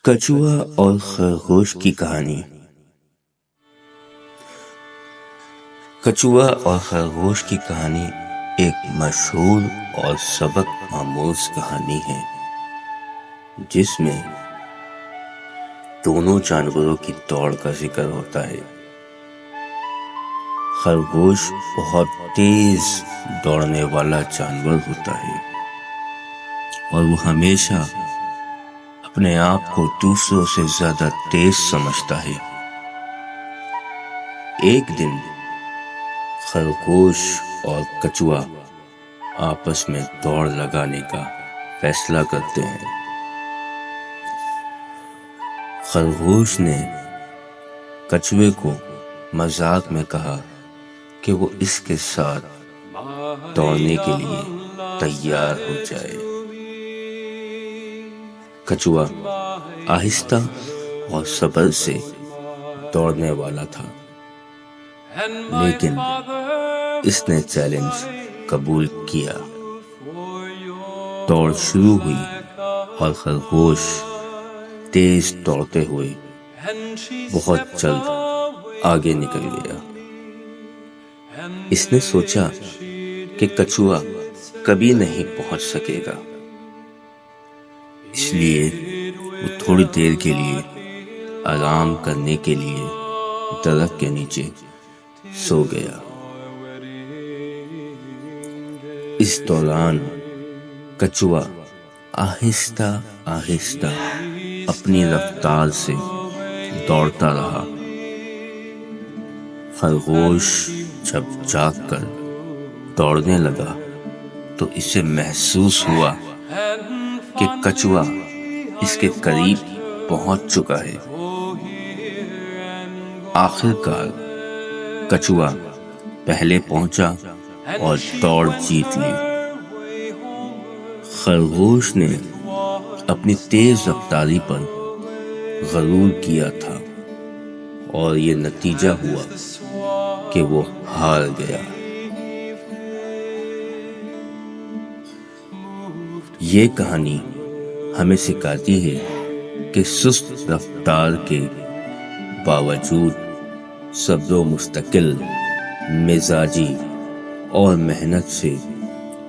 کچوا اور خرگوش کی کہانی۔ کچوا اور خرگوش کی کہانی ایک مشہور اور سبق آموز کہانی ہے، جس میں دونوں جانوروں کی دوڑ کا ذکر ہوتا ہے۔ خرگوش بہت تیز دوڑنے والا جانور ہوتا ہے اور وہ ہمیشہ اپنے آپ کو دوسروں سے زیادہ تیز سمجھتا ہے۔ ایک دن خرگوش اور کچوا آپس میں دوڑ لگانے کا فیصلہ کرتے ہیں۔ خرگوش نے کچوے کو مذاق میں کہا کہ وہ اس کے ساتھ دوڑنے کے لیے تیار ہو جائے۔ کچوا آہستہ اور صبر سے دوڑنے والا تھا، لیکن اس نے چیلنج قبول کیا۔ دوڑ شروع ہوئی اور خرگوش تیز دوڑتے ہوئے بہت جلد آگے نکل گیا۔ اس نے سوچا کہ کچوا کبھی نہیں پہنچ سکے گا، اس لیے وہ تھوڑی دیر کے لیے آرام کرنے کے لیے درخت کے نیچے سو گیا۔ اس دوران کچوا آہستہ آہستہ اپنی رفتار سے دوڑتا رہا۔ خرگوش جب جاگ کر دوڑنے لگا تو اسے محسوس ہوا کہ کچوا اس کے قریب پہنچ چکا ہے۔ آخر کار کچوا پہلے پہنچا اور دوڑ جیت لی۔ خرگوش نے اپنی تیز رفتاری پر غرور کیا تھا اور یہ نتیجہ ہوا کہ وہ ہار گیا۔ یہ کہانی ہمیں سکھاتی ہے کہ سست رفتار کے باوجود صبر و مستقل مزاجی اور محنت سے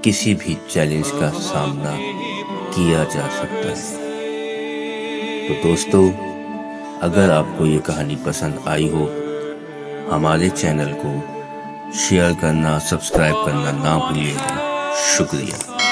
کسی بھی چیلنج کا سامنا کیا جا سکتا ہے۔ تو دوستو، اگر آپ کو یہ کہانی پسند آئی ہو، ہمارے چینل کو شیئر کرنا، سبسکرائب کرنا نہ بھولیے گا۔ شکریہ۔